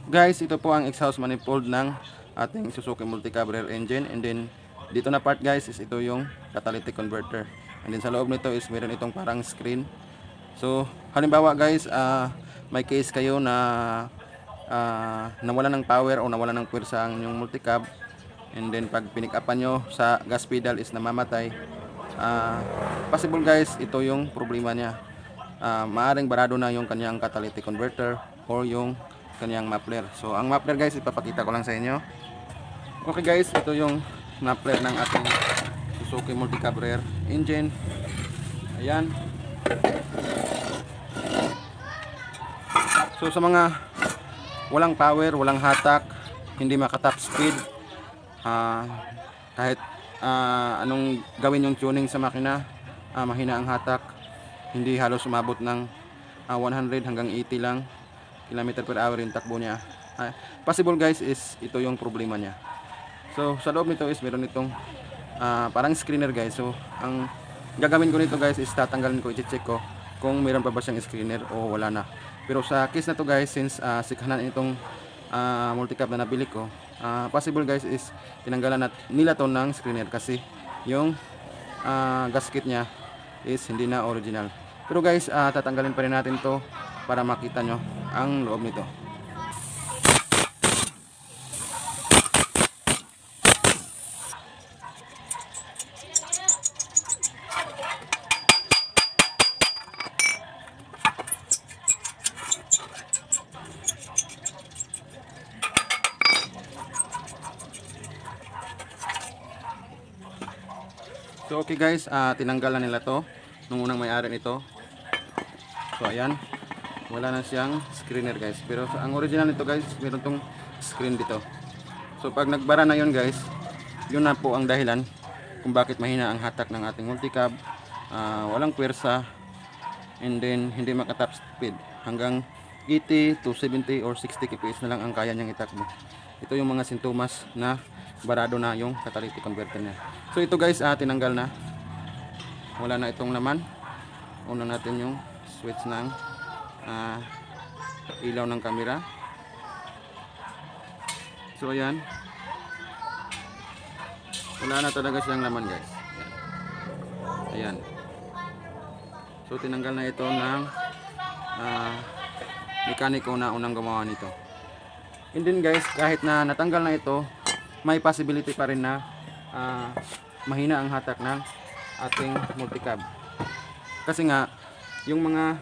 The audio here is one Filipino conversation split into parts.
Guys, ito po ang exhaust manifold ng ating Suzuki Multicab rear engine. And then dito na part guys is ito yung catalytic converter. And then sa loob nito is meron itong parang screen. So halimbawa guys, may case kayo na nawala ng power o nawala ng pwersa ang yung multicab. And then pag pinik-upan nyo sa gas pedal is namamatay. Possible guys, ito yung problema niya. Maaring barado na yung kanyang catalytic converter or yung kanyang muffler. So ang muffler guys, ipapakita ko lang sa inyo. Okay guys, ito yung muffler ng ating Suzuki Multicab rear engine. Ayan. So sa mga walang power, walang hatak, hindi makatap speed, kahit anong gawin yung tuning sa makina, mahina ang hatak, hindi halos umabot ng 100 hanggang 80 lang kilometer per hour yung takbo niya. Possible guys is ito yung problema niya. So sa loob nito is meron itong parang screener guys. So ang gagawin ko nito guys is tatanggalin ko, i-check ko kung meron pa ba siyang screener o wala na. Pero sa case na to guys, since sikhanan itong multicab na nabili ko, possible guys is tinanggalan nila to ng screener kasi yung gasket niya is hindi na original. Pero guys, tatanggalin pa rin natin to para makita nyo ang loob nito. So okay guys, tinanggalan nila to nung unang may-ari nito. So ayan, wala na siyang screener guys. Pero ang original nito guys, meron tong screen dito. So pag nagbara na yun guys, yun na po ang dahilan kung bakit mahina ang hatak ng ating multicab. Walang pwersa, and then hindi makatap speed. Hanggang 80 to 70 or 60 kph na lang ang kaya niyang itakbo. Ito yung mga sintomas na barado na yung catalytic converter niya. So ito guys, tinanggal na. Wala na itong laman. Una natin yung switch ng ilaw ng camera. So ayan, wala na talaga siyang laman guys. Ayan. So tinanggal na ito ng mekaniko na unang gumawa nito. And then guys, kahit na natanggal na ito, may possibility pa rin na mahina ang hatak ng ating multicab. Kasi nga yung mga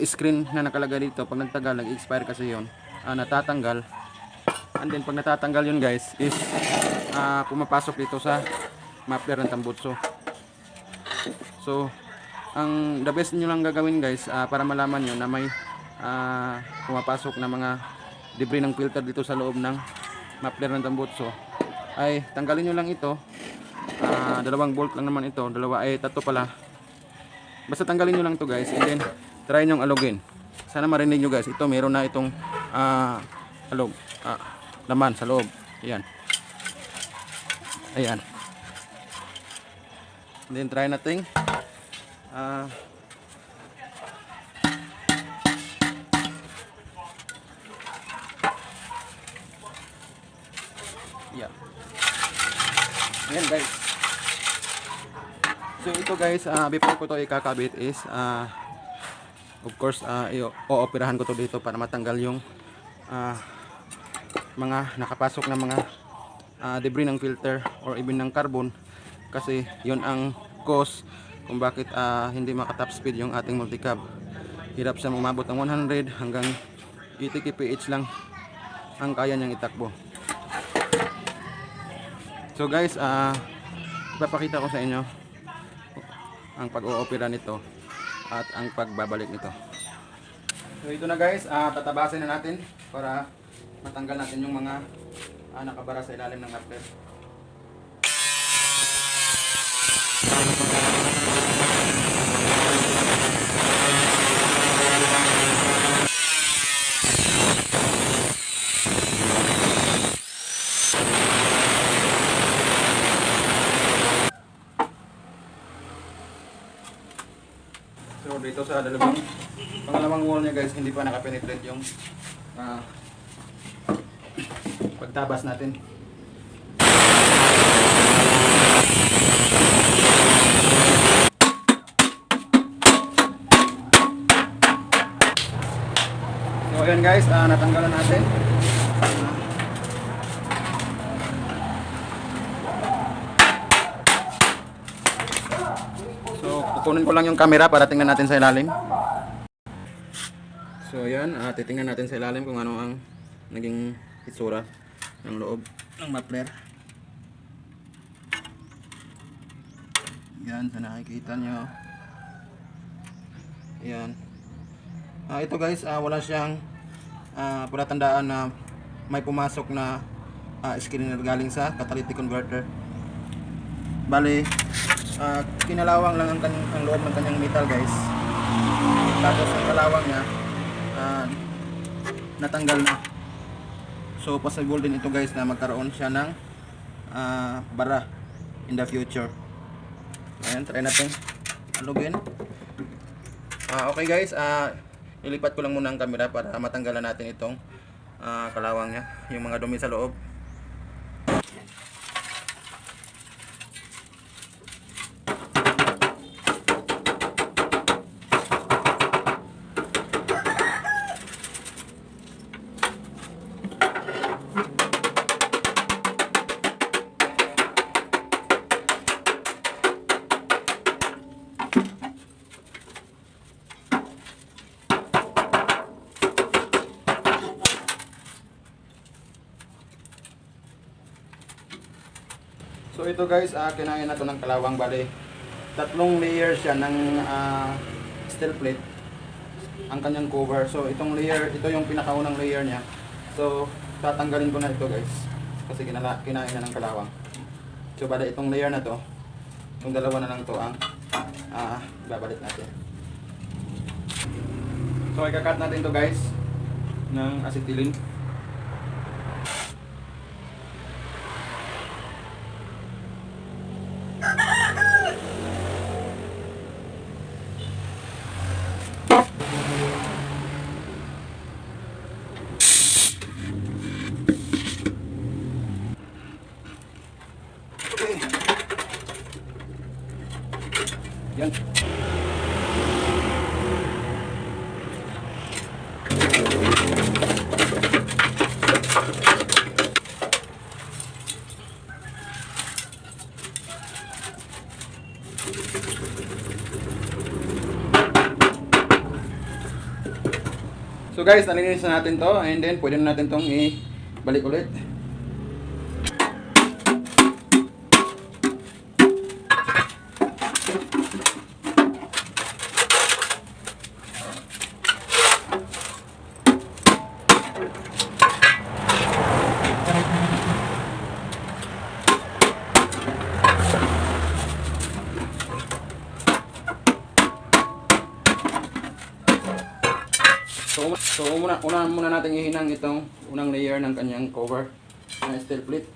screen na nakalagay dito, pag nagtagal, nag-expire kasi yon, natatanggal. And then pag natatanggal yun guys is pumapasok dito sa muffler ng tambutso. So ang the best nyo lang gagawin guys, para malaman nyo na may pumapasok na mga debris ng filter dito sa loob ng muffler ng tambutso, ay tanggalin nyo lang ito. Dalawang bolt lang naman ito, tatlo pala. Basta tanggalin nyo lang to guys, and then try nyong alugin. Sana marinig nyo guys, ito meron na itong alog, laman sa loob. Ayan. Ayan. And then try natin yeah. Ayan guys. So ito guys, before ko to ikakabit is of course i-operahan ko to dito para matanggal yung mga nakapasok na mga debris ng filter or even ng carbon, kasi yun ang cause kung bakit hindi makatap speed yung ating multicab. Hirap siya umabot ng 100 hanggang 80 kph lang ang kaya niyang itakbo. So guys, ipapakita ko sa inyo ang pag-oopera nito at ang pagbabalik nito. So ito na guys, tatabasin na natin para matanggal natin yung mga nakabara sa ilalim ng muffler. So dito sa pangalawang wall niya guys, hindi pa nakapenetrate yung ah, pagtabas natin. So ayan guys, natanggalan natin. So kukunin ko lang yung camera para tingnan natin sa ilalim. So ayan, titingnan natin sa ilalim kung ano ang naging itsura ng loob ng muffler. Yan, sa nakikita nyo. Yan. Ito guys, wala siyang palatandaan na may pumasok na screener galing sa catalytic converter. Bali, kinalawang lang ang loob ng kanyang metal guys. Tapos ang kalawang niya natanggal na. So possible din ito guys na magkaroon siya ng bara in the future. Ayan, try natin alugin. Okay guys, ilipat ko lang muna ang camera para matanggalan natin itong kalawang niya, yung mga dumi sa loob. So ito guys, kinain na to ng kalawang. Bali, tatlong layer siya ng steel plate ang kanyang cover. So itong layer, ito yung pinakaunang layer niya. So tatanggalin ko na ito guys kasi kinain na ng kalawang. So bali itong layer na to, itong dalawa na lang to ang babalik natin. So ika-cut natin to guys ng acetylene. Yan. So guys, nalinis na natin to and then pwede na natin tong ibalik ulit. So una muna natin ihinang itong unang layer ng kanyang cover ng steel plate.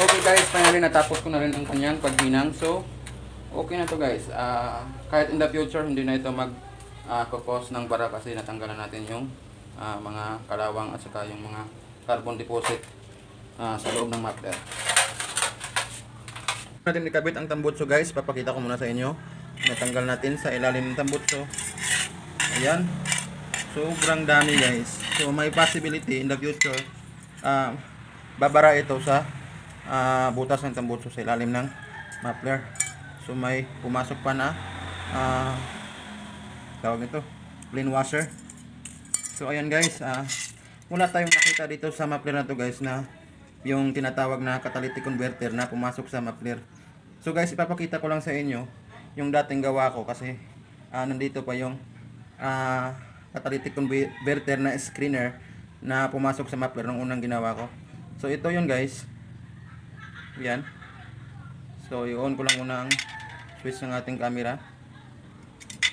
Okay guys, finally natapos ko na rin ang kanyang paghinang. So, okay na to guys. Kahit in the future, hindi na ito mag-cause ng bara kasi natanggalan natin yung mga kalawang at saka yung mga carbon deposit sa loob ng muffler. Natin ikabit ang tambutso guys. Papakita ko muna sa inyo. Natanggal natin sa ilalim ng tambutso. Ayan. Sobrang dami guys. So, may possibility in the future babara ito sa butas ng tambutso sa ilalim ng muffler. So may pumasok pa na tawag nito clean washer. So ayan guys, wala tayong nakita dito sa muffler na to guys na yung tinatawag na catalytic converter na pumasok sa muffler. So guys, ipapakita ko lang sa inyo yung dating gawa ko kasi nandito pa yung catalytic converter na screener na pumasok sa muffler ng unang ginawa ko. So ito yun guys. Yan. So i-on ko lang muna ang switch ng ating camera.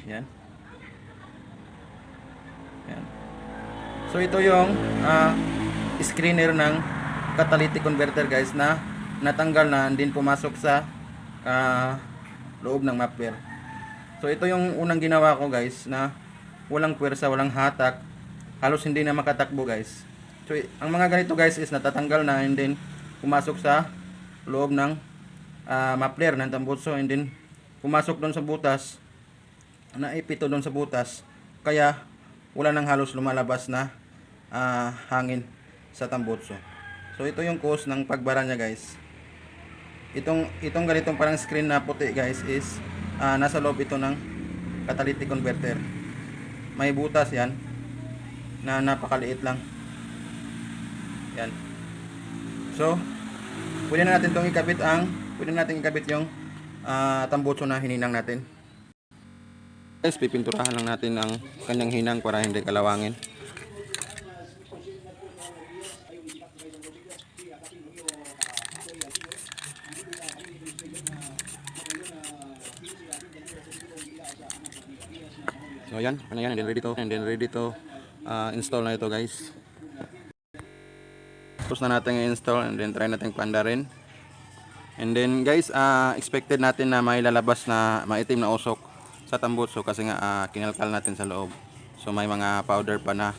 Yan. Yan. So ito yung screener ng catalytic converter guys na natanggal na and then pumasok sa loob ng muffler. So ito yung unang ginawa ko guys na walang puwersa, walang hatak, halos hindi na makatakbo guys. So ang mga ganito guys is natatanggal na and then pumasok sa loob ng muffler ng tambutso and then pumasok doon sa butas, naipito doon sa butas, kaya wala nang halos lumalabas na hangin sa tambutso. So ito yung cause ng pagbara niya guys. Itong ganitong parang screen na puti guys is nasa loob ito ng catalytic converter. May butas yan na napakaliit lang. Yan. So pwede na natin ikabit yung tambutso na hininang natin. Guys, pipinturahan lang natin ang kanyang hinang para hindi kalawangin. So yan, ano yan, and then ready to install na ito guys. Tapos na natin i-install and then try natin paandarin. And then guys, expected natin na may lalabas na maitim na usok sa tambutso kasi nga kinalkal natin sa loob. So may mga powder pa na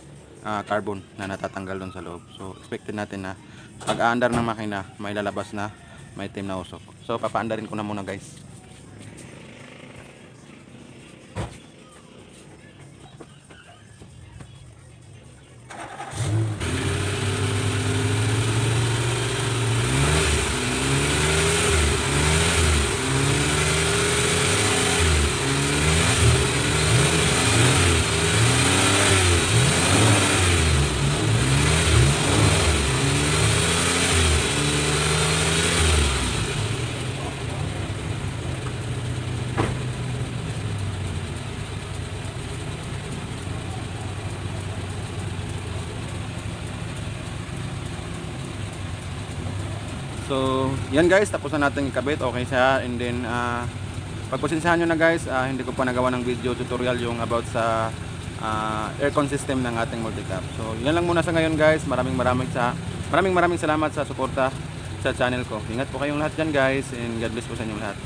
carbon na natatanggal doon sa loob. So expected natin na pag aandar ng makina may lalabas na maitim na usok. So papaandarin ko na muna guys. So, yan guys, tapos na natin ikabit. Okay siya. And then, pagpasensahan nyo na guys, hindi ko pa nagawa ng video tutorial yung about sa aircon system ng ating multicap. So, yan lang muna sa ngayon guys. Maraming salamat sa suporta sa channel ko. Ingat po kayong lahat dyan guys, and God bless po sa inyong lahat.